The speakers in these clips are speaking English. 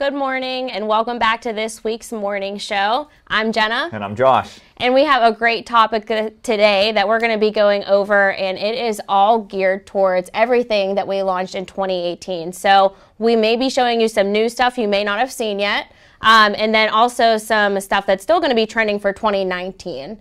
Good morning and welcome back to this week's morning show. I'm Jenna. And I'm Josh. And we have a great topic today that we're going to be going over, and it is all geared towards everything that we launched in 2018. So we may be showing you some new stuff you may not have seen yet, and then also some stuff that's still going to be trending for 2019.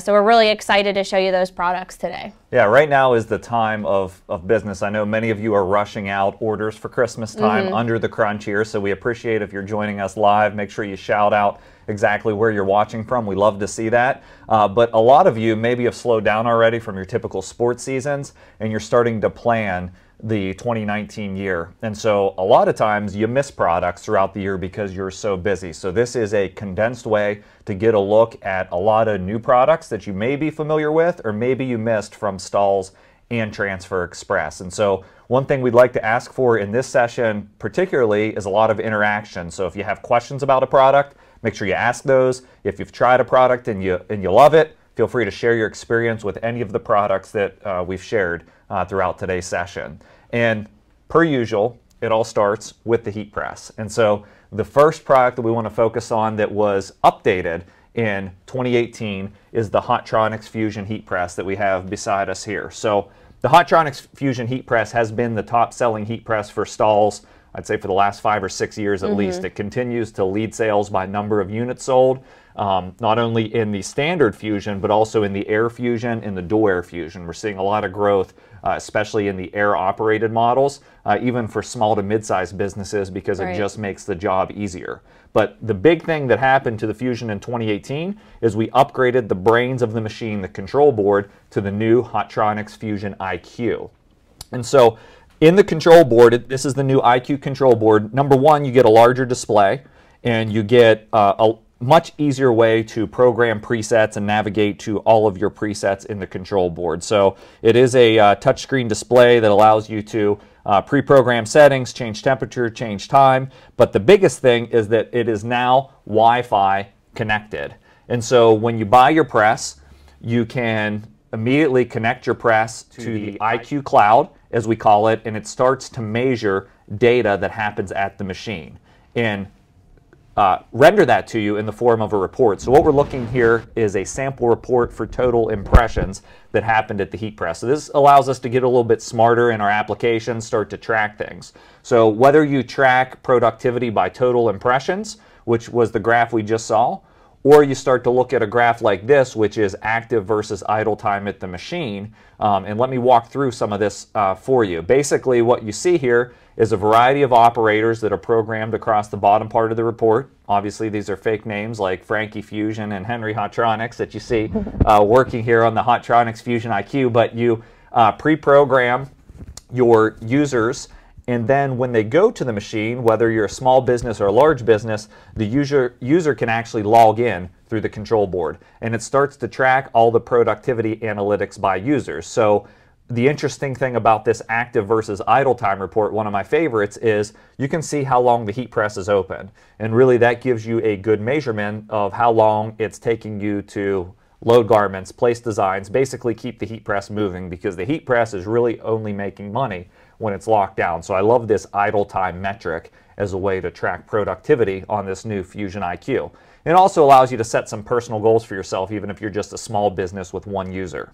So we're really excited to show you those products today. Yeah, right now is the time of business. I know many of you are rushing out orders for Christmas time under the crunch here, so we appreciate if you're joining us live. Make sure you shout out exactly where you're watching from. We love to see that. But a lot of you maybe have slowed down already from your typical sports seasons, and you're starting to plan the 2019 year. And so a lot of times you miss products throughout the year because you're so busy. So this is a condensed way to get a look at a lot of new products that you may be familiar with or maybe you missed from Stahls and Transfer Express. And so one thing we'd like to ask for in this session particularly is a lot of interaction. So if you have questions about a product, make sure you ask those. If you've tried a product and you love it, feel free to share your experience with any of the products that we've shared throughout today's session. And per usual, it all starts with the heat press. And so the first product that we want to focus on that was updated in 2018 is the Hotronix Fusion heat press that we have beside us here. So the Hotronix Fusion heat press has been the top selling heat press for Stahls, I'd say for the last 5 or 6 years at least. It continues to lead sales by number of units sold, not only in the standard Fusion, but also in the Air Fusion and the Dual Air Fusion. We're seeing a lot of growth, especially in the air-operated models, even for small to mid-sized businesses, because it just makes the job easier. But the big thing that happened to the Fusion in 2018 is we upgraded the brains of the machine, the control board, to the new Hotronix Fusion IQ. And so in the control board, this is the new IQ control board. Number one, you get a larger display, and you get a much easier way to program presets and navigate to all of your presets in the control board. So it is a touchscreen display that allows you to pre-program settings, change temperature, change time. But the biggest thing is that it is now Wi-Fi connected. And so when you buy your press, you can immediately connect your press to the IQ Cloud, as we call it, and it starts to measure data that happens at the machine and render that to you in the form of a report. So what we're looking here is a sample report for total impressions that happened at the heat press. So this allows us to get a little bit smarter in our applications, start to track things. So whether you track productivity by total impressions, which was the graph we just saw, or you start to look at a graph like this, which is active versus idle time at the machine. And let me walk through some of this for you. Basically, what you see here is a variety of operators that are programmed across the bottom part of the report. Obviously, these are fake names like Frankie Fusion and Henry Hotronix that you see working here on the Hotronix Fusion IQ, but you pre-program your users, and then when they go to the machine, whether you're a small business or a large business, the user can actually log in through the control board, and it starts to track all the productivity analytics by users. So the interesting thing about this active versus idle time report, one of my favorites, is you can see how long the heat press is open. And really that gives you a good measurement of how long it's taking you to load garments, place designs, basically keep the heat press moving, because the heat press is really only making money when it's locked down. So I love this idle time metric as a way to track productivity on this new Fusion IQ. It also allows you to set some personal goals for yourself, even if you're just a small business with one user.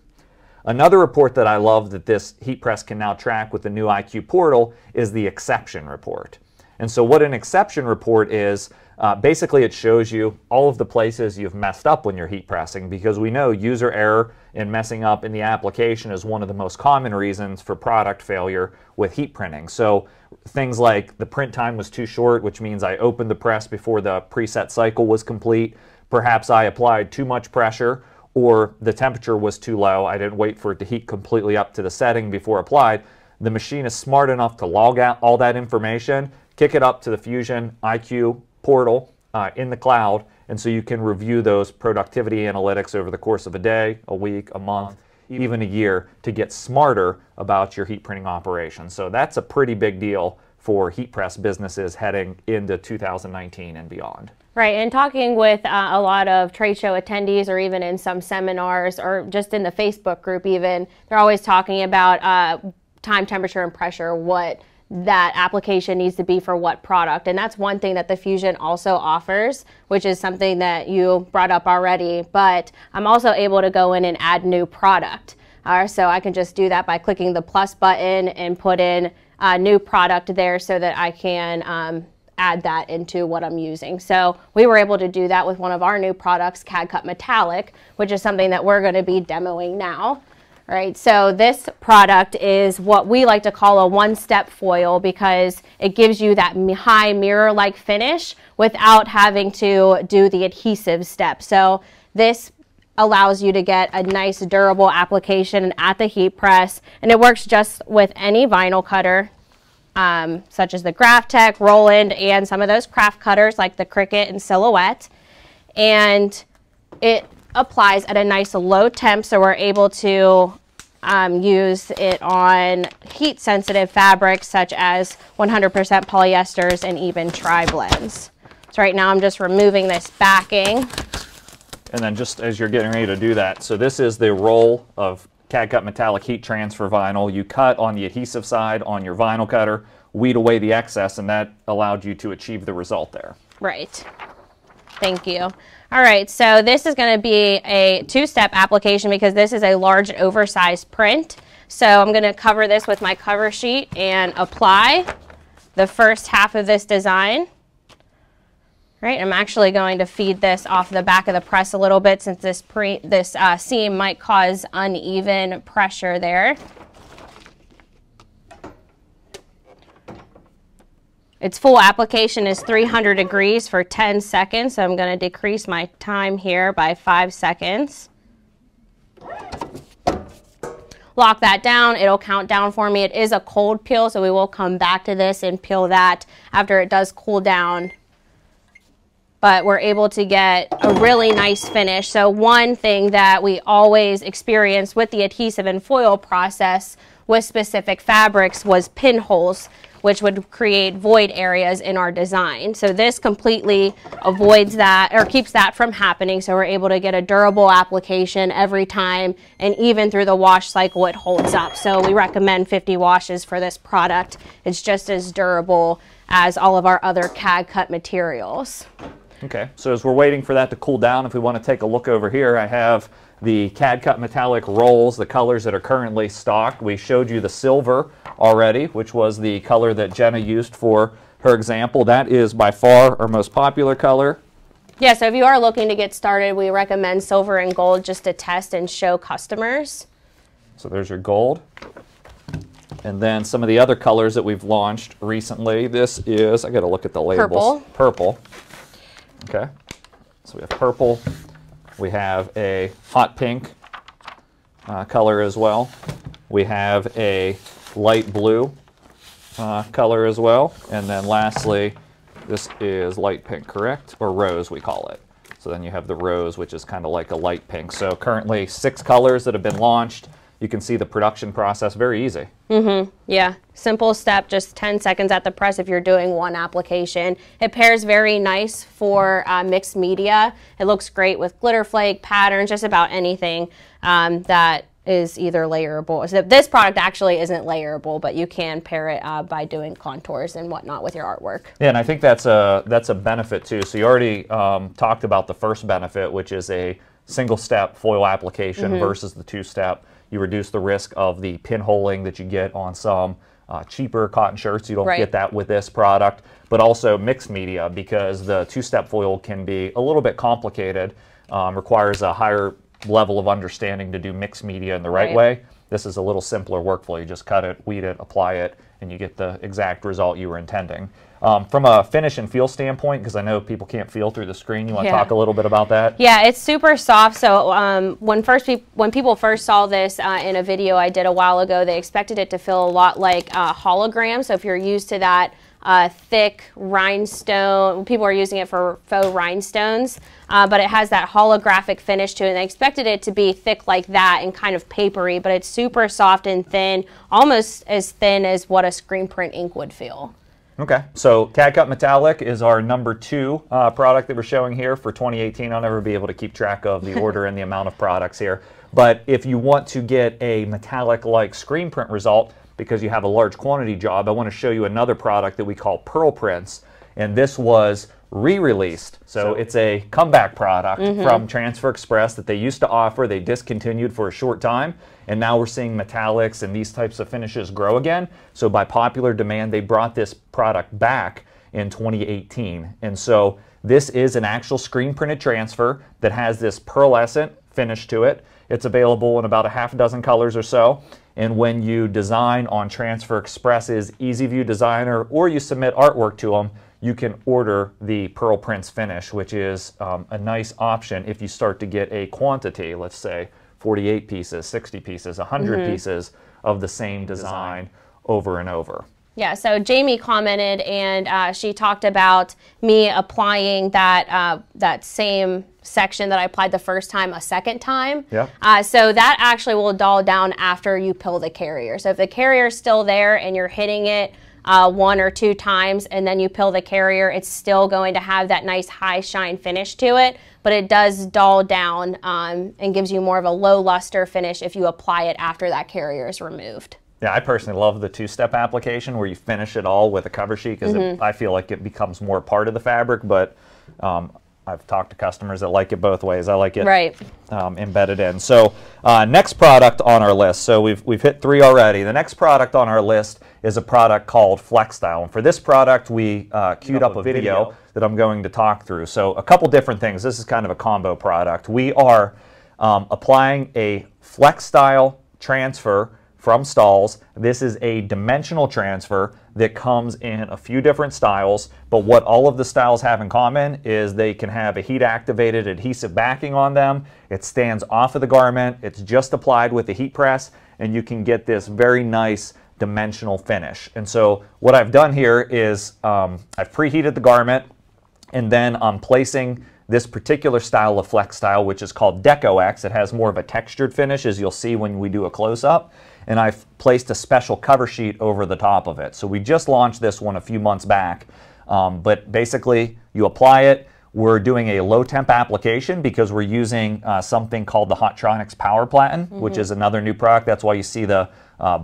Another report that I love that this heat press can now track with the new IQ portal is the exception report. And so what an exception report is, basically it shows you all of the places you've messed up when you're heat pressing, because we know user error and messing up in the application is one of the most common reasons for product failure with heat printing. So things like the print time was too short, which means I opened the press before the preset cycle was complete. Perhaps I applied too much pressure, or the temperature was too low. I didn't wait for it to heat completely up to the setting before applied. The machine is smart enough to log out all that information, kick it up to the Fusion IQ portal in the cloud, and so you can review those productivity analytics over the course of a day, a week, a month, even a year, to get smarter about your heat printing operation. So that's a pretty big deal for heat press businesses heading into 2019 and beyond. Right, and talking with a lot of trade show attendees, or even in some seminars, or just in the Facebook group even, they're always talking about time, temperature, and pressure, what that application needs to be for what product. And that's one thing that the Fusion also offers, which is something that you brought up already, but I'm also able to go in and add new product. So I can just do that by clicking the plus button and put in a new product there so that I can add that into what I'm using. So we were able to do that with one of our new products, Cadcut Metallic, which is something that we're going to be demoing now. All right, so this product is what we like to call a one-step foil because it gives you that high mirror-like finish without having to do the adhesive step. So this allows you to get a nice durable application at the heat press, and it works just with any vinyl cutter, such as the Graphtec, Roland, and some of those craft cutters like the Cricut and Silhouette. And it applies at a nice low temp, so we're able to use it on heat sensitive fabrics such as 100% polyesters and even tri-blends. So right now I'm just removing this backing. And then just as you're getting ready to do that, so this is the roll of Cadcut Metallic heat transfer vinyl. You cut on the adhesive side on your vinyl cutter, weed away the excess, and that allowed you to achieve the result there. Right. Thank you. All right, so this is going to be a two-step application because this is a large oversized print. So I'm going to cover this with my cover sheet and apply the first half of this design. Right, I'm actually going to feed this off the back of the press a little bit since this seam might cause uneven pressure there. Its full application is 300 degrees for 10 seconds, so I'm going to decrease my time here by 5 seconds. Lock that down, it'll count down for me. It is a cold peel, so we will come back to this and peel that after it does cool down. But we're able to get a really nice finish. So one thing that we always experience with the adhesive and foil process with specific fabrics was pinholes, which would create void areas in our design. So this completely avoids that or keeps that from happening. So we're able to get a durable application every time, and even through the wash cycle, it holds up. So we recommend 50 washes for this product. It's just as durable as all of our other Cadcut materials. Okay, so as we're waiting for that to cool down, if we want to take a look over here, I have the Cadcut Metallic rolls, the colors that are currently stocked. We showed you the silver already, which was the color that Jenna used for her example. That is by far our most popular color. Yeah, so if you are looking to get started, we recommend silver and gold just to test and show customers. So there's your gold. And then some of the other colors that we've launched recently. This is, I got to look at the labels. Purple. Okay, so we have purple. We have a hot pink color as well. We have a light blue color as well. And then lastly, this is light pink, correct? Or rose, we call it. So then you have the rose, which is kind of like a light pink. So currently 6 colors that have been launched. You can see the production process, very easy. Yeah, simple step, just 10 seconds at the press if you're doing one application. It pairs very nice for mixed media. It looks great with glitter flake, patterns, just about anything that is either layerable. So this product actually isn't layerable, but you can pair it by doing contours and whatnot with your artwork. Yeah, and I think that's a benefit too. So you already talked about the first benefit, which is a single-step foil application versus the two-step. You reduce the risk of the pinholing that you get on some cheaper cotton shirts. You don't get that with this product, but also mixed media, because the two-step foil can be a little bit complicated, requires a higher level of understanding to do mixed media in the right way. This is a little simpler workflow. You just cut it, weed it, apply it, and you get the exact result you were intending. From a finish and feel standpoint, because I know people can't feel through the screen, you want to talk a little bit about that? Yeah, it's super soft. So when people first saw this in a video I did a while ago, they expected it to feel a lot like a hologram. So if you're used to that thick rhinestone, people are using it for faux rhinestones, but it has that holographic finish to it. And they expected it to be thick like that and kind of papery, but it's super soft and thin, almost as thin as what a screen print ink would feel. Okay, so Cadcut Metallic is our #2 product that we're showing here for 2018. I'll never be able to keep track of the order and the amount of products here. But if you want to get a metallic-like screen print result, because you have a large quantity job, I want to show you another product that we call Pearl Prints, and this was re-released. So it's a comeback product from Transfer Express that they used to offer. They discontinued for a short time, and now we're seeing metallics and these types of finishes grow again. So by popular demand, they brought this product back in 2018. And so this is an actual screen printed transfer that has this pearlescent finish to it. It's available in about a half dozen colors or so. And when you design on Transfer Express's Easy View Designer, or you submit artwork to them, you can order the Pearl Prints finish, which is a nice option if you start to get a quantity, let's say 48 pieces, 60 pieces, 100 pieces of the same design over and over. Yeah, so Jamie commented, and she talked about me applying that same section that I applied the first time a second time. Yeah. So that actually will dull down after you pill the carrier. So if the carrier is still there and you're hitting it 1 or 2 times and then you pill the carrier, it's still going to have that nice high shine finish to it, but it does dull down and gives you more of a low luster finish if you apply it after that carrier is removed. Yeah, I personally love the two-step application where you finish it all with a cover sheet, because I feel like it becomes more part of the fabric, but I've talked to customers that like it both ways. I like it embedded in. So next product on our list, so we've hit 3 already. The next product on our list is a product called FlexStyle. And for this product, we queued up a video that I'm going to talk through. So a couple different things. This is kind of a combo product. We are applying a FlexStyle transfer from Stahls. This is a dimensional transfer that comes in a few different styles, but what all of the styles have in common is they can have a heat-activated adhesive backing on them. It stands off of the garment. It's just applied with the heat press, and you can get this very nice dimensional finish. And so what I've done here is I've preheated the garment, and then I'm placing this particular style of FlexStyle, which is called Deco X. It has more of a textured finish, as you'll see when we do a close-up. And I've placed a special cover sheet over the top of it. So we just launched this one a few months back. But basically, you apply it. We're doing a low temp application because we're using something called the Hotronix Power Platen, which is another new product. That's why you see the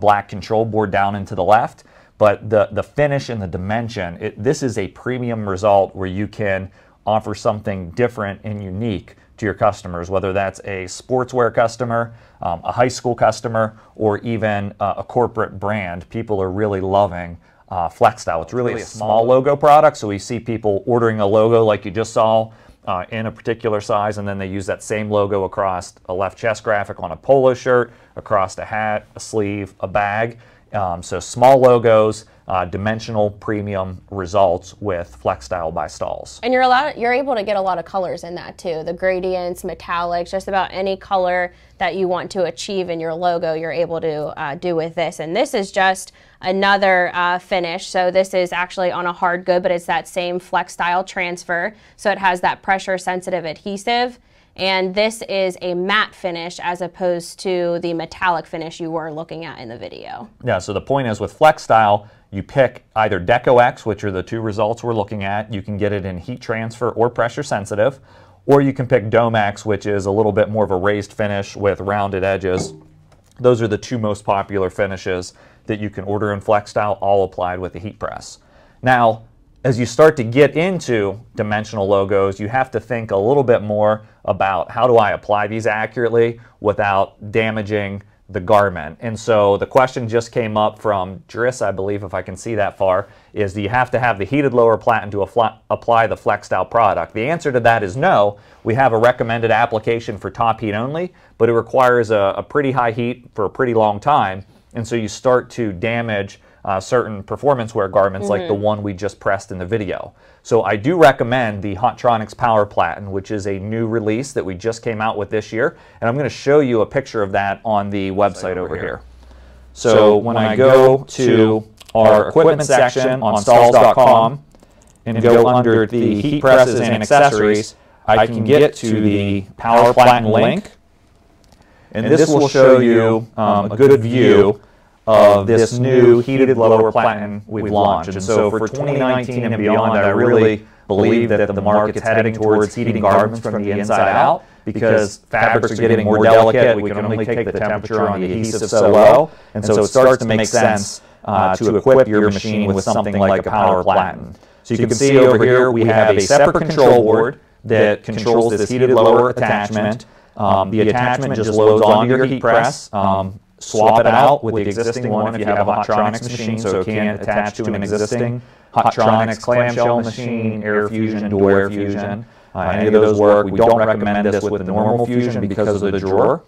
black control board down and to the left. But the finish and the dimension, this is a premium result where you can offer something different and unique to your customers, whether that's a sportswear customer, a high school customer, or even a corporate brand. People are really loving FlexStyle. It's really a small logo product, so we see people ordering a logo like you just saw in a particular size, and then they use that same logo across a left chest graphic on a polo shirt, across a hat, a sleeve, a bag. So small logos, dimensional premium results with FlexStyle by Stahls. And you're able to get a lot of colors in that too. The gradients, metallics, just about any color that you want to achieve in your logo, you're able to do with this. And this is just another finish. So this is actually on a hard good, but it's that same FlexStyle transfer. So it has that pressure sensitive adhesive. And this is a matte finish as opposed to the metallic finish you were looking at in the video. Yeah, so the point is with FlexStyle, you pick either Deco X, which are the 2 results we're looking at. You can get it in heat transfer or pressure sensitive, or you can pick Dome X, which is a little bit more of a raised finish with rounded edges. Those are the 2 most popular finishes that you can order in FlexStyle, all applied with the heat press. Now, as you start to get into dimensional logos, you have to think a little bit more about how do I apply these accurately without damaging the garment. And so the question just came up from Driss, I believe, if I can see that far, is do you have to have the heated lower platen to apply the FlexStyle product? The answer to that is no. We have a recommended application for top heat only, but it requires a pretty high heat for a pretty long time. And so you start to damage certain performance wear garments like the one we just pressed in the video. So I do recommend the Hotronix Power Platen, which is a new release that we just came out with this year. And I'm going to show you a picture of that on the website over here. So when I go to our equipment section on Stahls.com and go under the heat presses and accessories, I can get to the Power Platen link. And this will show you a good view of this new heated lower platen we've launched. And so for 2019 and beyond, I really believe that the market's heading towards heating garments from the inside out. because fabrics are getting more delicate. We can only take the temperature on the adhesive so low, and so it starts to make sense to equip your machine with something like a power platen. So you can see over here we have a separate control board that controls this heated lower attachment. The attachment just loads onto your heat press. Swap it out with the existing one if you have a Hotronix machine, so it can attach to an existing Hotronix clamshell machine, air fusion, dual air fusion. Any of those work. We don't recommend this with the normal fusion because of the drawer.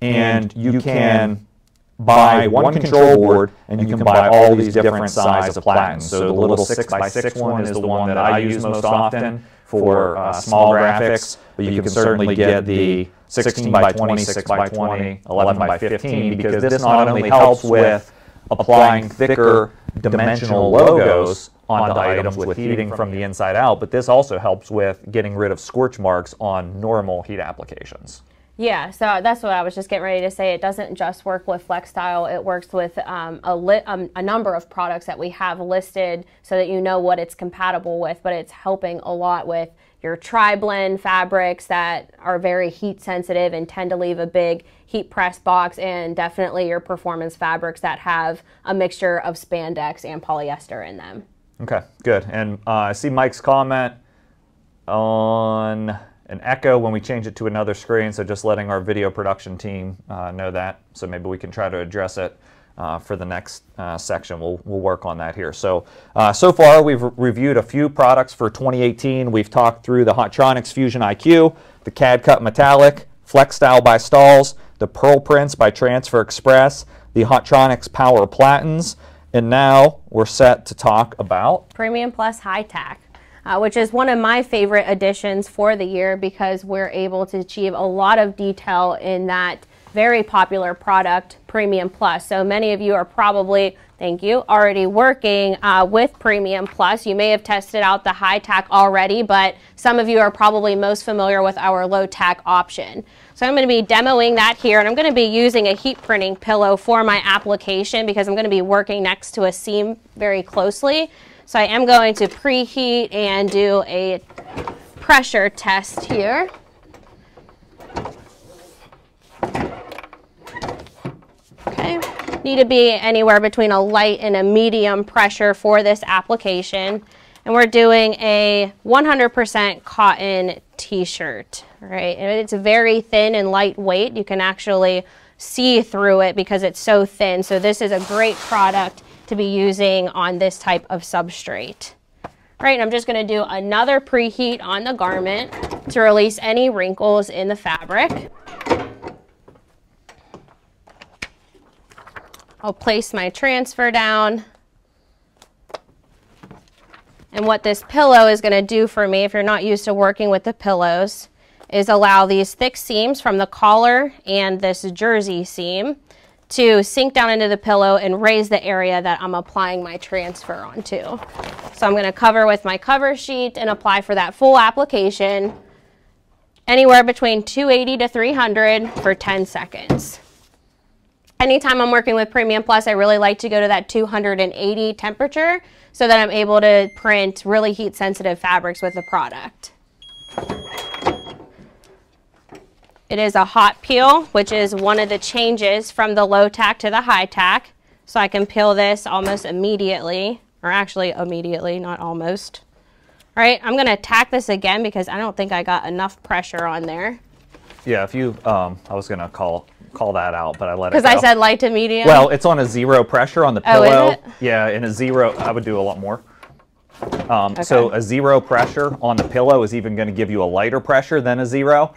And you can buy one control board and you can buy all these different sizes of platens. So the little 6x6 one is the one that I use most often for small graphics, but you can certainly get the 16x20, 6x20, 11x15, because this not only helps with applying thicker dimensional logos onto items with heating from the inside out, but this also helps with getting rid of scorch marks on normal heat applications. Yeah, so that's what I was just getting ready to say. It doesn't just work with FlexStyle. It works with a number of products that we have listed so that you know what it's compatible with, but it's helping a lot with your tri-blend fabrics that are very heat sensitive and tend to leave a big heat press box, and definitely your performance fabrics that have a mixture of spandex and polyester in them. Okay, good. And I see Mike's comment on an echo when we change it to another screen, so just letting our video production team know that, so maybe we can try to address it for the next section. We'll work on that here. So so far we've reviewed a few products for 2018. We've talked through the Hotronix Fusion IQ, the Cadcut Metallic, FlexStyle by Stahls, the Pearl Prints by Transfer Express, the Hotronix Power Platens, and now we're set to talk about Premium Plus High Tack, which is one of my favorite additions for the year because we're able to achieve a lot of detail in that very popular product, Premium Plus. So many of you are probably, thank you, already working with Premium Plus. You may have tested out the High Tack already, but some of you are probably most familiar with our low tack option. So I'm going to be demoing that here, and I'm going to be using a heat printing pillow for my application because I'm going to be working next to a seam very closely. So I am going to preheat and do a pressure test here. Okay, need to be anywhere between a light and a medium pressure for this application. And we're doing a 100% cotton t-shirt, right? And it's very thin and lightweight. You can actually see through it because it's so thin. So this is a great product to be using on this type of substrate. Right, and I'm just going to do another preheat on the garment to release any wrinkles in the fabric. I'll place my transfer down. And what this pillow is going to do for me, if you're not used to working with the pillows, is allow these thick seams from the collar and this jersey seam to sink down into the pillow and raise the area that I'm applying my transfer onto. So I'm going to cover with my cover sheet and apply for that full application anywhere between 280 to 300 for 10 seconds. Anytime I'm working with Premium Plus, I really like to go to that 280 temperature so that I'm able to print really heat sensitive fabrics with the product. It is a hot peel, which is one of the changes from the low tack to the high tack. So I can peel this almost immediately, or actually immediately, not almost. All right, I'm gonna tack this again because I don't think I got enough pressure on there. Yeah, if you, I was gonna call that out, but I let it go. Because I said light to medium? Well, it's on a 0 pressure on the pillow. Oh, is it? Yeah, in a 0, I would do a lot more. Okay. So a 0 pressure on the pillow is even gonna give you a lighter pressure than a 0.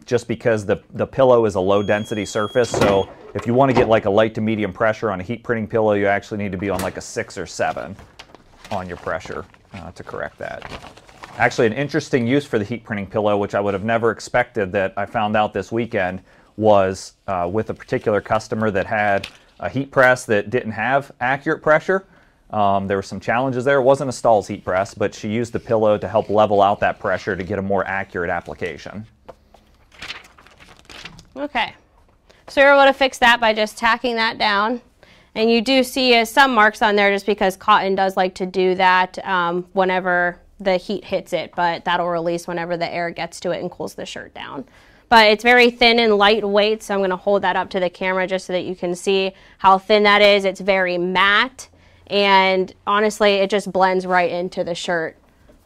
Just because the pillow is a low density surface. So if you want to get like a light to medium pressure on a heat printing pillow, you actually need to be on like a 6 or 7 on your pressure to correct that. Actually, an interesting use for the heat printing pillow, which I would have never expected that I found out this weekend, was with a particular customer that had a heat press that didn't have accurate pressure. There were some challenges there. It wasn't a Stahls heat press, but she used the pillow to help level out that pressure to get a more accurate application. Okay, so you're able to fix that by just tacking that down. And you do see some marks on there just because cotton does like to do that whenever the heat hits it, but that'll release whenever the air gets to it and cools the shirt down. But it's very thin and lightweight, so I'm going to hold that up to the camera just so that you can see how thin that is. It's very matte, and honestly, it just blends right into the shirt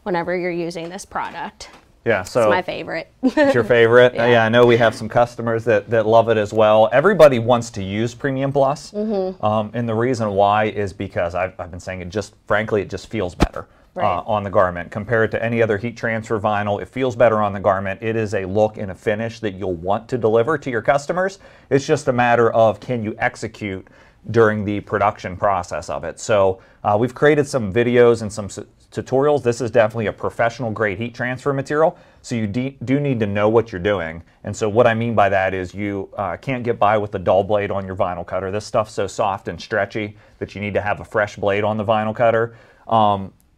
whenever you're using this product. Yeah, so it's my favorite. It's your favorite? Yeah, I know we have some customers that love it as well. Everybody wants to use Premium Plus, and the reason why is because I've been saying it just, frankly, it just feels better. On the garment. Compared to any other heat transfer vinyl, it feels better on the garment. It is a look and a finish that you'll want to deliver to your customers. It's just a matter of, can you execute during the production process of it. So we've created some videos and some tutorials. This is definitely a professional grade heat transfer material, so you do need to know what you're doing. And so what I mean by that is you can't get by with a dull blade on your vinyl cutter. This stuff's so soft and stretchy that you need to have a fresh blade on the vinyl cutter.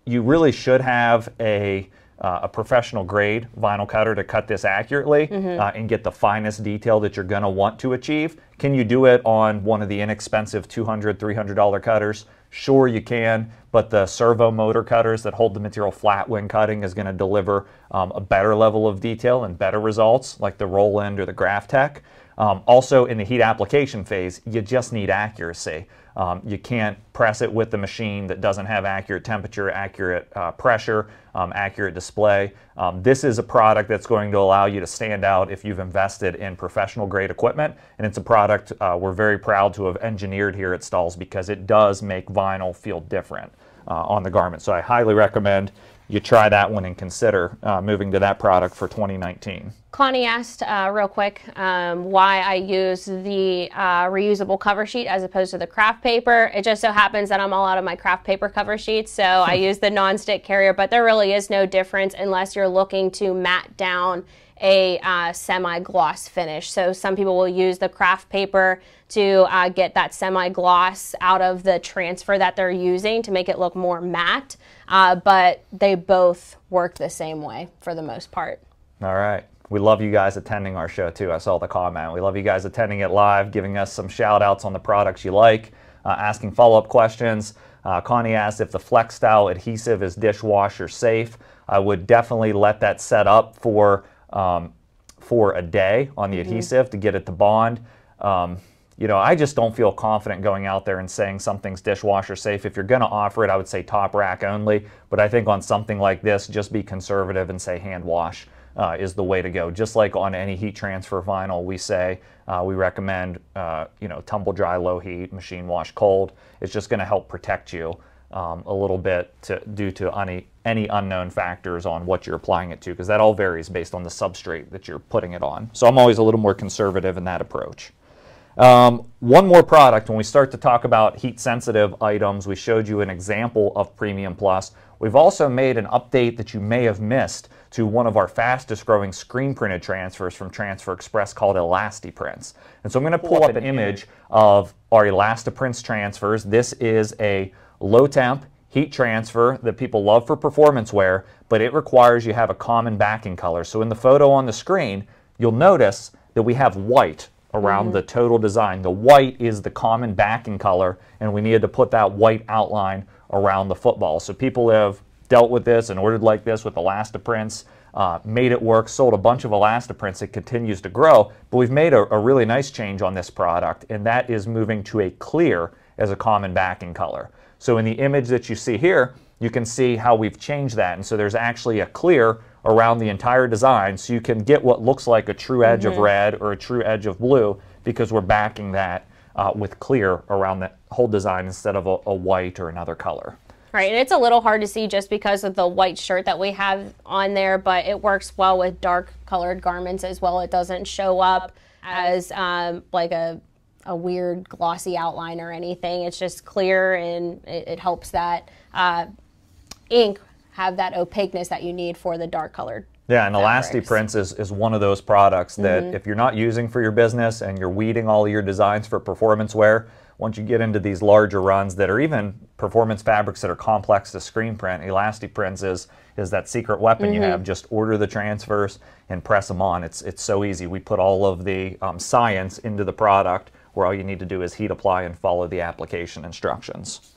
You really should have a professional grade vinyl cutter to cut this accurately and get the finest detail that you're going to want to achieve. Can you do it on one of the inexpensive $200, $300 cutters? Sure you can, but the servo motor cutters that hold the material flat when cutting is going to deliver a better level of detail and better results, like the Roland or the Graphtec. Also in the heat application phase, you just need accuracy. You can't press it with the machine that doesn't have accurate temperature, accurate pressure, accurate display. This is a product that's going to allow you to stand out if you've invested in professional grade equipment, and it's a product we're very proud to have engineered here at Stahls because it does make vinyl feel different on the garment. So I highly recommend you try that one and consider moving to that product for 2019. Connie asked real quick why I use the reusable cover sheet as opposed to the craft paper. It just so happens that I'm all out of my craft paper cover sheets, so I use the non-stick carrier, but there really is no difference unless you're looking to matte down a semi-gloss finish. So some people will use the craft paper to get that semi-gloss out of the transfer that they're using to make it look more matte, but they both work the same way for the most part. All right. We love you guys attending our show too. I saw the comment. We love you guys attending it live, giving us some shout outs on the products you like, asking follow-up questions. Connie asked if the Flex Style adhesive is dishwasher safe. I would definitely let that set up for a day on the adhesive to get it to bond. You know, I just don't feel confident going out there and saying something's dishwasher safe. If you're going to offer it, I would say top rack only. But I think on something like this, just be conservative and say hand wash is the way to go. Just like on any heat transfer vinyl, we say we recommend you know, tumble dry, low heat, machine wash cold. It's just going to help protect you a little bit due to any unknown factors on what you're applying it to, because that all varies based on the substrate that you're putting it on. So I'm always a little more conservative in that approach. One more product, when we start to talk about heat sensitive items, we showed you an example of Premium Plus. We've also made an update that you may have missed to one of our fastest growing screen printed transfers from Transfer Express called Elasti Prints. And so I'm going to pull up an image of our Elasti Prints transfers. This is a low temp heat transfer that people love for performance wear, but it requires you have a common backing color. So in the photo on the screen, you'll notice that we have white around the total design. The white is the common backing color, and we needed to put that white outline around the football. So people have dealt with this and ordered like this with Elasti Prints, made it work, sold a bunch of Elasti Prints. It continues to grow, but we've made a really nice change on this product, and that is moving to a clear as a common backing color. So in the image that you see here, you can see how we've changed that. And so there's actually a clear around the entire design, so you can get what looks like a true edge of red or a true edge of blue, because we're backing that with clear around the whole design instead of a white or another color. Right, and it's a little hard to see just because of the white shirt that we have on there, but it works well with dark colored garments as well. It doesn't show up as like a weird glossy outline or anything. It's just clear, and it helps that ink have that opaqueness that you need for the dark colored. Yeah, and Elasti Prints is one of those products that if you're not using for your business and you're weeding all of your designs for performance wear, once you get into these larger runs that are even performance fabrics that are complex to screen print, Elasti Prints is that secret weapon you have. Just order the transfers and press them on. It's so easy. We put all of the science into the product, where all you need to do is heat apply and follow the application instructions.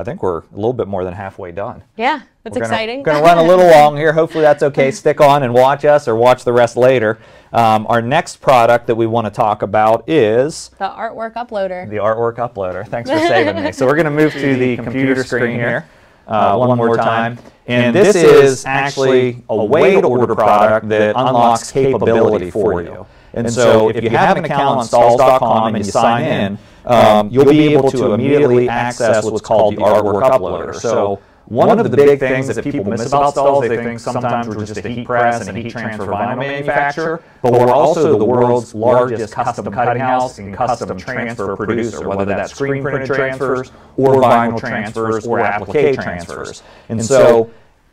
I think we're a little bit more than halfway done. Yeah, that's exciting. We're going to run a little long here. Hopefully that's okay. Stick on and watch us or watch the rest later. Our next product that we want to talk about is the artwork uploader. The artwork uploader. Thanks for saving me. So we're going to move to the computer screen here one more time. And this is actually a way to order product that unlocks capability for you. And so if you have an account on Stahls.com and you sign in, you'll be able to immediately access what's called the artwork uploader. So one of the big things that people miss about Stahls, they think sometimes we're just a heat press and a heat transfer vinyl manufacturer, but we're also the world's largest custom cutting house and custom transfer producer, whether that's screen printed transfers or vinyl transfers or applique transfers. And so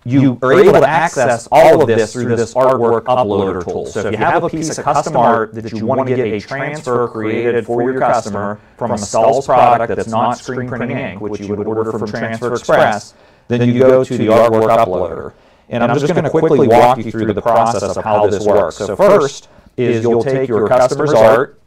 you are able to access all of this through this artwork uploader tool. So if you have a piece of custom art that you want to get a transfer created for your customer from a Stahls product that's not screen printing ink, which you would order from Transfer Express, then you go to the artwork uploader. And I'm just going to quickly walk you through the process of how this works. So first is you'll take your customer's art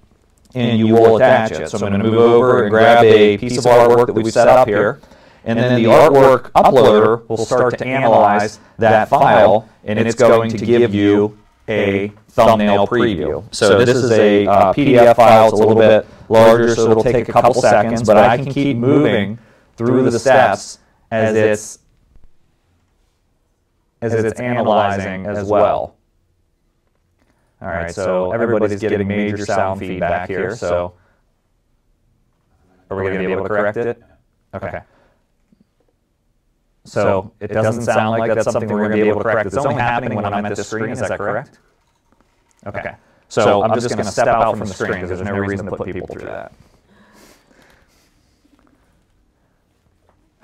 and you will attach it. So I'm going to move over and grab a piece of artwork that we've set up here. And then the artwork uploader will start to analyze that file, and it's going to give you a thumbnail preview. So this is a PDF file. It's a little bit larger, so it'll take a couple seconds, but I can keep moving through the steps as it's analyzing as well. All right, so everybody's getting major sound feedback here. So are we going to be able to correct it? Okay. So it doesn't sound like that's something we're going to be able to correct. It's only happening when I'm at this screen. Is that correct? Okay. So I'm just going to step out from the screen because there's no reason to put people through that.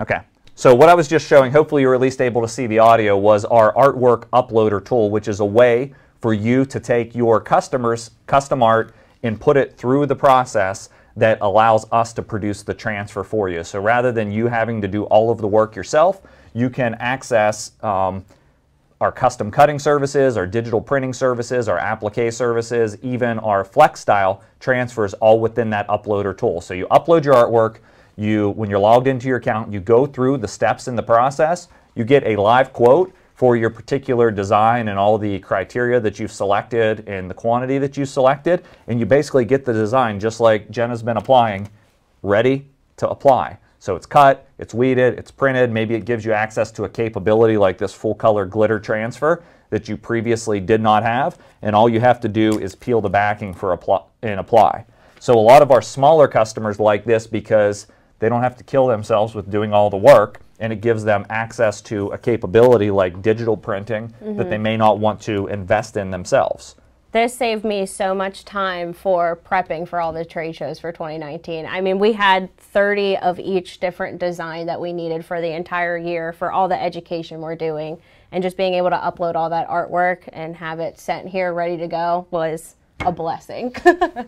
Okay. So what I was just showing, hopefully you were at least able to see the audio, was our artwork uploader tool, which is a way for you to take your customers' custom art and put it through the process that allows us to produce the transfer for you. So rather than you having to do all of the work yourself, you can access our custom cutting services, our digital printing services, our applique services, even our flex style transfers, all within that uploader tool. So you upload your artwork, when you're logged into your account, you go through the steps in the process, you get a live quote for your particular design and all the criteria that you've selected and the quantity that you selected, and you basically get the design just like Jenna's been applying, ready to apply. So it's cut, it's weeded, it's printed, maybe it gives you access to a capability like this full color glitter transfer that you previously did not have, and all you have to do is peel the backing and apply. So a lot of our smaller customers like this because they don't have to kill themselves with doing all the work, and it gives them access to a capability like digital printing that they may not want to invest in themselves. This saved me so much time for prepping for all the trade shows for 2019. I mean, we had 30 of each different design that we needed for the entire year for all the education we're doing, and just being able to upload all that artwork and have it sent here ready to go was a blessing.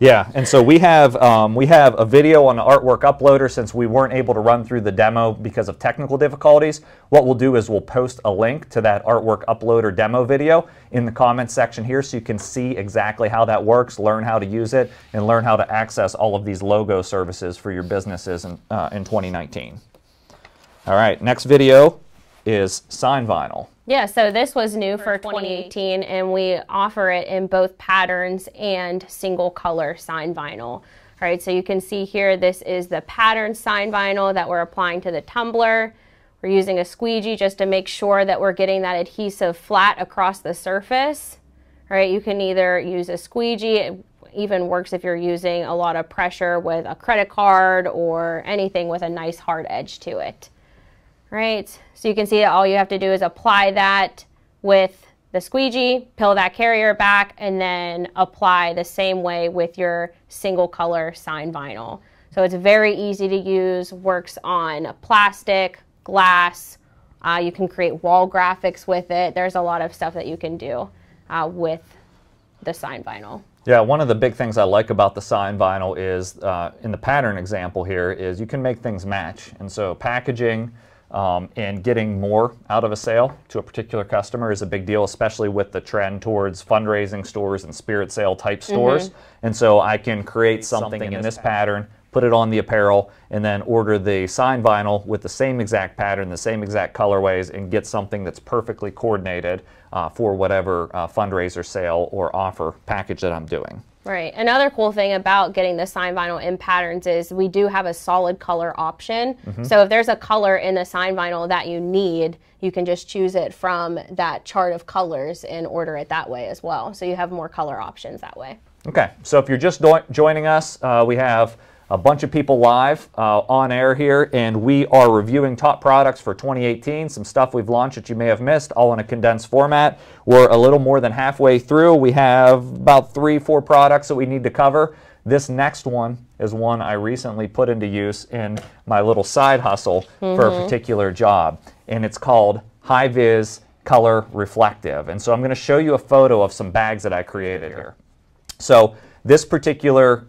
Yeah, and so we have a video on the artwork uploader. Since we weren't able to run through the demo because of technical difficulties, what we'll do is we'll post a link to that artwork uploader demo video in the comments section here so you can see exactly how that works, learn how to use it, and learn how to access all of these logo services for your businesses in 2019. All right, next video is sign vinyl. Yeah, so this was new for 2018, and we offer it in both patterns and single color sign vinyl. All right, so you can see here, this is the pattern sign vinyl that we're applying to the tumbler. We're using a squeegee just to make sure that we're getting that adhesive flat across the surface. All right, you can either use a squeegee, it even works if you're using a lot of pressure with a credit card or anything with a nice hard edge to it. Right, so you can see that all you have to do is apply that with the squeegee, peel that carrier back, and then apply the same way with your single color sign vinyl. So it's very easy to use, works on plastic, glass, you can create wall graphics with it. There's a lot of stuff that you can do with the sign vinyl. Yeah, one of the big things I like about the sign vinyl is, in the pattern example here, is you can make things match. And so packaging, and getting more out of a sale to a particular customer is a big deal, especially with the trend towards fundraising stores and spirit sale type stores. And so I can create something in this pattern, put it on the apparel, and then order the sign vinyl with the same exact pattern, the same exact colorways, and get something that's perfectly coordinated for whatever fundraiser, sale, or offer package that I'm doing. Right. Another cool thing about getting the sign vinyl in patterns is we do have a solid color option. So if there's a color in the sign vinyl that you need, you can just choose it from that chart of colors and order it that way as well. So you have more color options that way. Okay, so if you're just joining us, we have a bunch of people live on air here, and we are reviewing top products for 2018, some stuff we've launched that you may have missed, all in a condensed format. We're a little more than halfway through. We have about 3-4 products that we need to cover. This next one is one I recently put into use in my little side hustle for a particular job, and it's called High Vis Color Reflective. And so I'm going to show you a photo of some bags that I created here. So this particular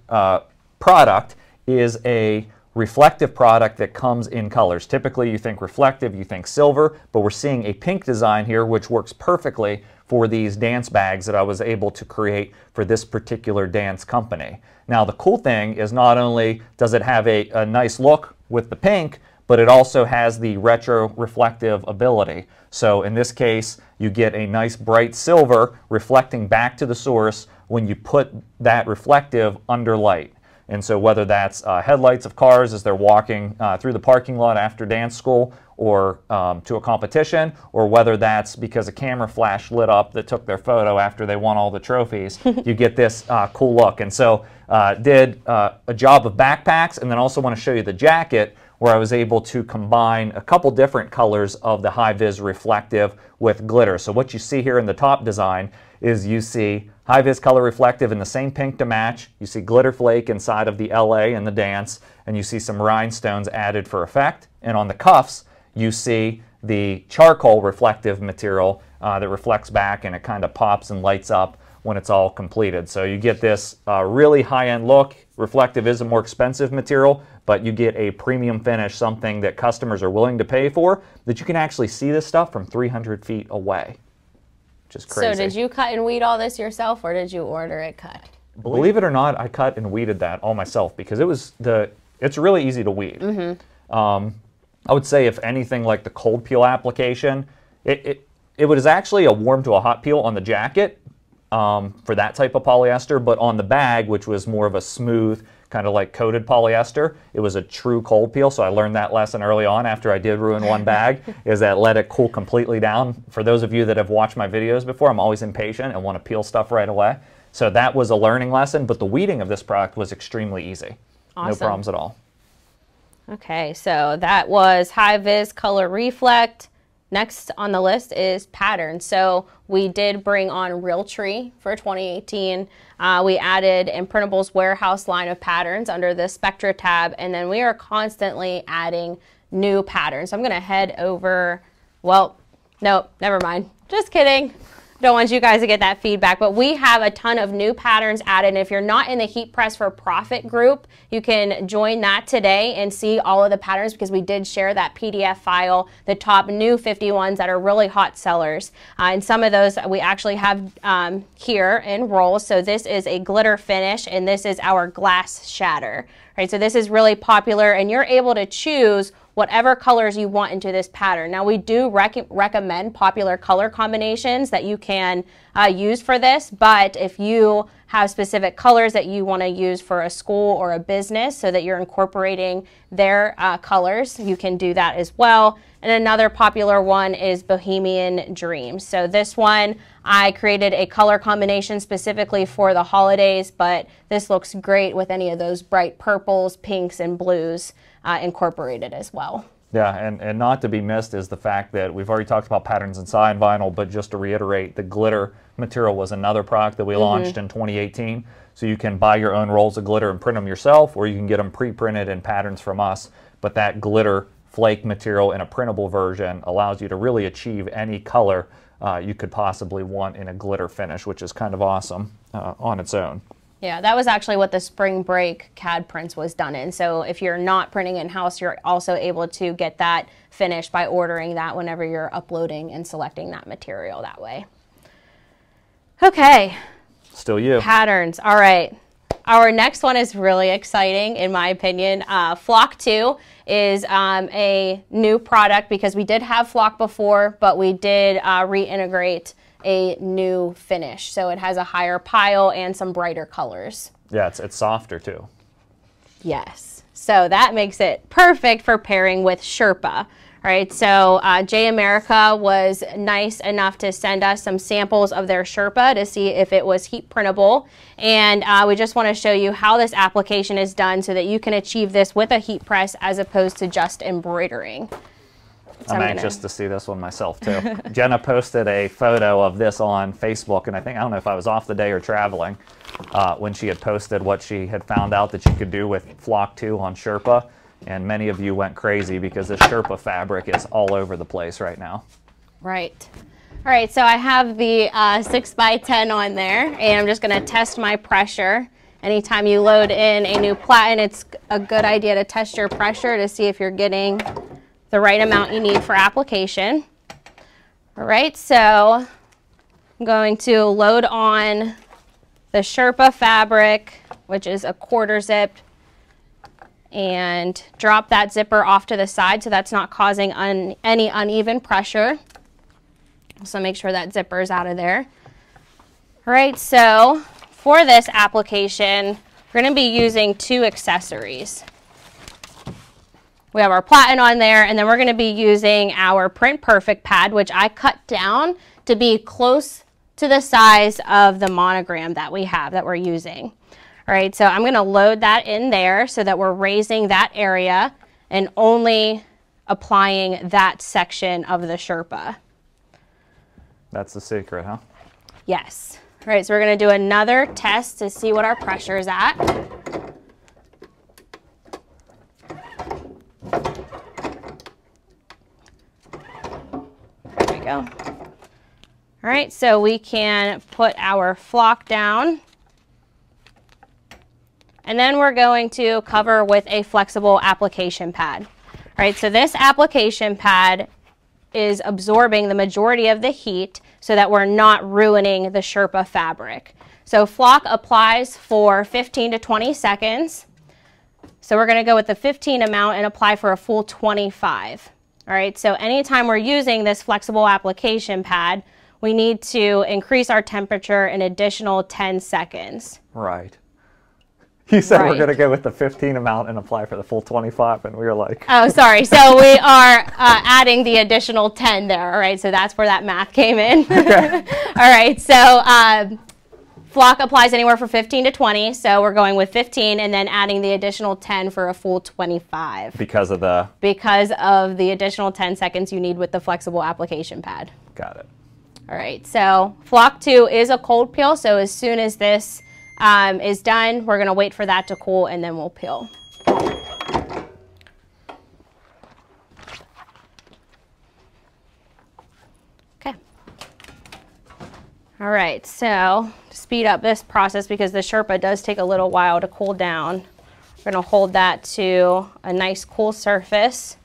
product is a reflective product that comes in colors. Typically you think reflective, you think silver, but we're seeing a pink design here which works perfectly for these dance bags that I was able to create for this particular dance company. Now the cool thing is not only does it have a nice look with the pink, but it also has the retro reflective ability. So in this case, you get a nice bright silver reflecting back to the source when you put that reflective under light. And so whether that's headlights of cars as they're walking through the parking lot after dance school or to a competition, or whether that's because a camera flash lit up that took their photo after they won all the trophies, you get this cool look. And so did a job of backpacks, and then also want to show you the jacket where I was able to combine a couple different colors of the high vis reflective with glitter. So what you see here in the top design is you see high vis color reflective in the same pink to match. You see glitter flake inside of the LA and the dance, and you see some rhinestones added for effect. And on the cuffs, you see the charcoal reflective material that reflects back, and it kind of pops and lights up when it's all completed. So you get this really high-end look. Reflective is a more expensive material, but you get a premium finish, something that customers are willing to pay for, that you can actually see this stuff from 300 feet away. Just crazy. So did you cut and weed all this yourself, or did you order it cut? Believe it or not, I cut and weeded that all myself because it's really easy to weed. I would say if anything like the cold peel application, it was actually a warm to a hot peel on the jacket for that type of polyester, but on the bag, which was more of a smooth, kind of like coated polyester, it was a true cold peel. So I learned that lesson early on after I did ruin one bag, is that let it cool completely down. For those of you that have watched my videos before, I'm always impatient and want to peel stuff right away. So that was a learning lesson, but the weeding of this product was extremely easy. Awesome. No problems at all. Okay, so that was High Vis Color Reflect. Next on the list is patterns. So we did bring on Realtree for 2018. We added Imprintable's warehouse line of patterns under the Spectra tab, and then we are constantly adding new patterns. I'm going to head over, well, nope, never mind. Just kidding. Don't want you guys to get that feedback, but we have a ton of new patterns added. And if you're not in the Heat Press for Profit group, you can join that today and see all of the patterns, because we did share that PDF file, the top new 50 ones that are really hot sellers. And some of those we actually have here in rolls. So this is a glitter finish, and this is our glass shatter. Right, so this is really popular, and you're able to choose whatever colors you want into this pattern. Now we do recommend popular color combinations that you can use for this, but if you have specific colors that you want to use for a school or a business so that you're incorporating their colors, you can do that as well. And another popular one is Bohemian Dreams. So this one, I created a color combination specifically for the holidays, but this looks great with any of those bright purples, pinks, and blues incorporated as well. Yeah, and not to be missed is the fact that we've already talked about patterns and sign vinyl, but just to reiterate, the glitter material was another product that we launched in 2018. So you can buy your own rolls of glitter and print them yourself, or you can get them pre-printed in patterns from us. But that glitter flake material in a printable version allows you to really achieve any color you could possibly want in a glitter finish, which is kind of awesome on its own. Yeah, that was actually what the spring break CAD prints was done in. So if you're not printing in-house, you're also able to get that finished by ordering that whenever you're uploading and selecting that material that way. Okay. Still you. Patterns. All right. our next one is really exciting, in my opinion. Flock 2 is a new product because we did have Flock before, but we did reintegrate a new finish. So it has a higher pile and some brighter colors. Yeah, it's softer too. Yes. So that makes it perfect for pairing with Sherpa. All right, so J America was nice enough to send us some samples of their Sherpa to see if it was heat printable. And we just want to show you how this application is done so that you can achieve this with a heat press as opposed to just embroidering. So I'm anxious to see this one myself too. Jenna posted a photo of this on Facebook, and I don't know if I was off the day or traveling, when she had posted what she had found out that you could do with Flock 2 on Sherpa. And many of you went crazy because this Sherpa fabric is all over the place right now. Right. All right, so I have the 6x10 on there, and I'm just going to test my pressure. Anytime you load in a new platen, it's a good idea to test your pressure to see if you're getting the right amount you need for application. All right, so I'm going to load on the Sherpa fabric, which is a 1/4 zip, and drop that zipper off to the side so that's not causing any uneven pressure. So make sure that zipper is out of there. All right, so for this application, we're going to be using 2 accessories. We have our platen on there, and then we're going to be using our Print Perfect pad, which I cut down to be close to the size of the monogram that we have that we're using. All right, so I'm going to load that in there so that we're raising that area and only applying that section of the Sherpa. That's the secret, huh? Yes. All right, so we're going to do another test to see what our pressure is at. There we go. All right, so we can put our flock down. And then we're going to cover with a flexible application pad. All right, so this application pad is absorbing the majority of the heat so that we're not ruining the Sherpa fabric. So flock applies for 15 to 20 seconds. So we're going to go with the 15 amount and apply for a full 25. All right, so anytime we're using this flexible application pad, we need to increase our temperature an additional 10 seconds. Right. You said we're going to go with the 15 amount and apply for the full 25, and we were like... Oh, sorry. So we are adding the additional 10 there, all right? So that's where that math came in. Okay. All right, so flock applies anywhere from 15 to 20, so we're going with 15 and then adding the additional 10 for a full 25. Because of the... Because of the additional 10 seconds you need with the flexible application pad. Got it. All right, so Flock 2 is a cold peel, so as soon as this is done, we're going to wait for that to cool and then we'll peel. Okay. All right, so to speed up this process because the Sherpa does take a little while to cool down, we're going to hold that to a nice cool surface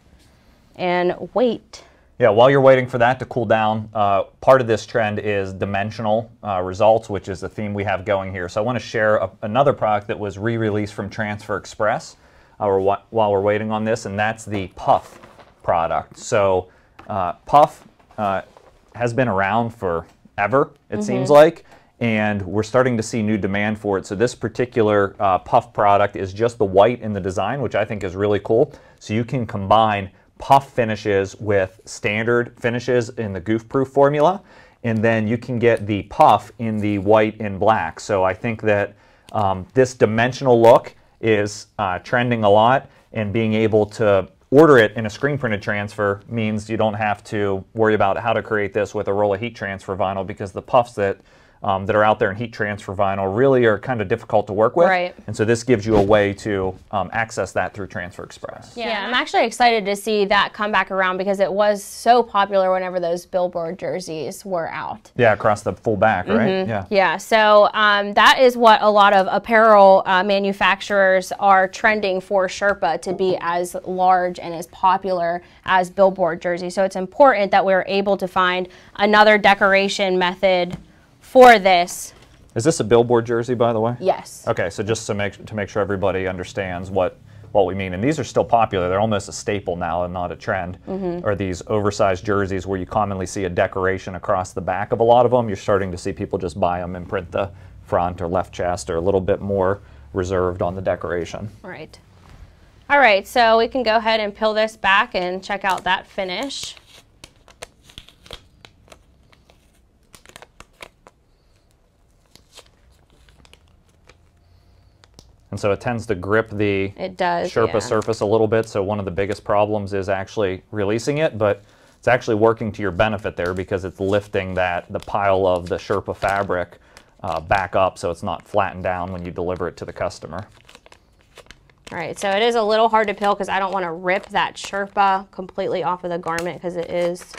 and wait. Yeah, while you're waiting for that to cool down, part of this trend is dimensional results, which is the theme we have going here. So I want to share another product that was re-released from Transfer Express while we're waiting on this, and that's the Puff product. So Puff has been around forever, it seems like, and we're starting to see new demand for it. So this particular Puff product is just the white in the design, which I think is really cool. So you can combine Puff finishes with standard finishes in the goof-proof formula, and then you can get the Puff in the white and black. So I think that this dimensional look is trending a lot, and being able to order it in a screen printed transfer means you don't have to worry about how to create this with a roll of heat transfer vinyl, because the Puffs that are out there in heat transfer vinyl really are kind of difficult to work with. Right. And so this gives you a way to access that through Transfer Express. Yeah, I'm actually excited to see that come back around because it was so popular whenever those Billboard jerseys were out. Yeah, across the full back, right? Yeah. Yeah, so that is what a lot of apparel manufacturers are trending for Sherpa to be as large and as popular as Billboard jerseys. So it's important that we're able to find another decoration method for this Is this a billboard jersey, by the way? Yes. Okay, so just to make sure everybody understands what we mean. And these are still popular. They're almost a staple now and not a trend. Or these oversized jerseys where you commonly see a decoration across the back of a lot of them. You're starting to see people just buy them and print the front or left chest, or a little bit more reserved on the decoration. Right. All right, so we can go ahead and peel this back and check out that finish. And so it tends to grip the Sherpa surface a little bit. So one of the biggest problems is actually releasing it, but it's actually working to your benefit there because it's lifting the pile of the Sherpa fabric back up, so it's not flattened down when you deliver it to the customer. All right, so it is a little hard to peel because I don't want to rip that Sherpa completely off of the garment because it is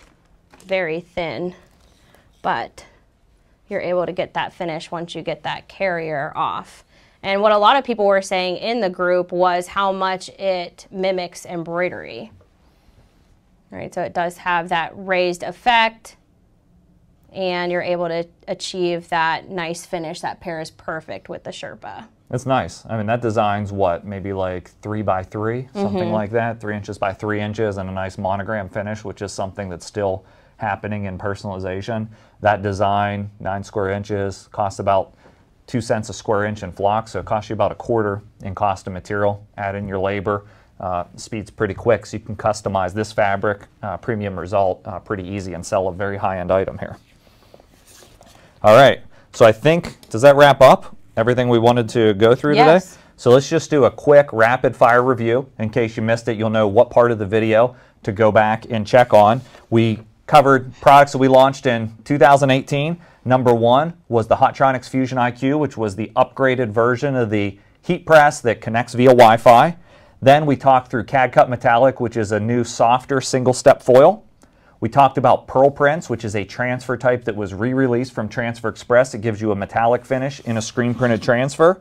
very thin, but you're able to get that finish once you get that carrier off. And what a lot of people were saying in the group was how much it mimics embroidery. All right, so it does have that raised effect, and you're able to achieve that nice finish that pairs perfect with the Sherpa. It's nice. I mean, that design's what, maybe like 3 by 3, something like that, 3 inches by 3 inches, and a nice monogram finish, which is something that's still happening in personalization. That design, 9 square inches, costs about 2 cents a square inch in flock, so it costs you about a quarter in cost of material. Add in your labor, speed's pretty quick, so you can customize this fabric, premium result, pretty easy, and sell a very high-end item here. All right, so I think, does that wrap up everything we wanted to go through today? So let's just do a quick rapid-fire review. In case you missed it, you'll know what part of the video to go back and check on. We covered products that we launched in 2018. Number 1 was the Hotronix Fusion IQ, which was the upgraded version of the heat press that connects via Wi-Fi. Then we talked through Cadcut Metallic, which is a new softer single-step foil. We talked about Pearl Prints, which is a transfer type that was re-released from Transfer Express. It gives you a metallic finish in a screen-printed transfer.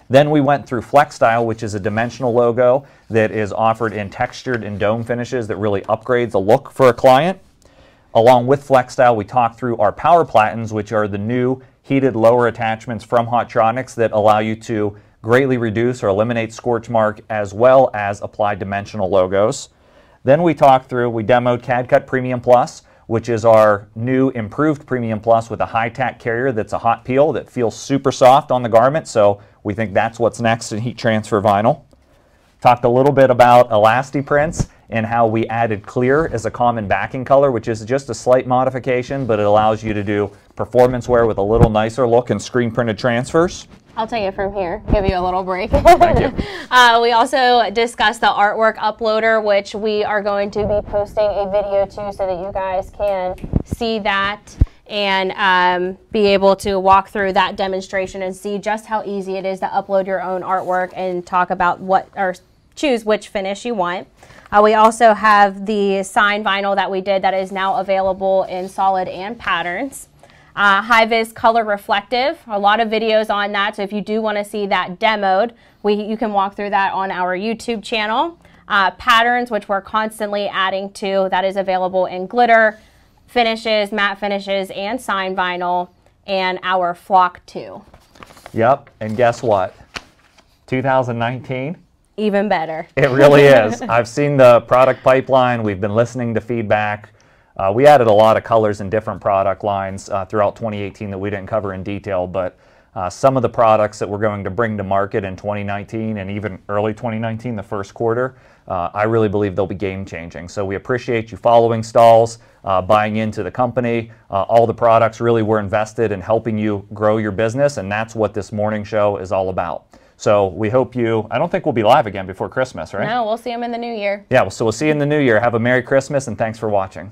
Then we went through Flex Style, which is a dimensional logo that is offered in textured and dome finishes that really upgrades the look for a client. Along with Flex Style, we talked through our Power Platens, which are the new heated lower attachments from Hotronix that allow you to greatly reduce or eliminate scorch mark as well as apply dimensional logos. Then we demoed Cadcut Premium Plus, which is our new improved Premium Plus with a High Tack carrier that's a hot peel that feels super soft on the garment, so we think that's what's next in heat transfer vinyl. Talked a little bit about Elasti Prints and how we added clear as a common backing color, which is just a slight modification, but it allows you to do performance wear with a little nicer look and screen printed transfers. I'll take it from here, give you a little break. Thank you. We also discussed the artwork uploader, which we are going to be posting a video to so that you guys can see that and be able to walk through that demonstration and see just how easy it is to upload your own artwork and talk about choose which finish you want. We also have the signed vinyl that we did that is now available in solid and patterns. High-vis color reflective, a lot of videos on that, so if you do want to see that demoed, you can walk through that on our YouTube channel. Patterns, which we're constantly adding to, that is available in glitter, finishes, matte finishes, and signed vinyl, and our flock too. Yep, and guess what? 2019? Even better. It really is. I've seen the product pipeline. We've been listening to feedback. We added a lot of colors in different product lines throughout 2018 that we didn't cover in detail, but some of the products that we're going to bring to market in 2019 and even early 2019, the first quarter, I really believe they'll be game-changing. So we appreciate you following Stahls, buying into the company. All the products really were invested in helping you grow your business, and that's what this morning show is all about. So we hope I don't think we'll be live again before Christmas, right? No, we'll see them in the new year. Yeah, so we'll see you in the new year. Have a Merry Christmas, and thanks for watching.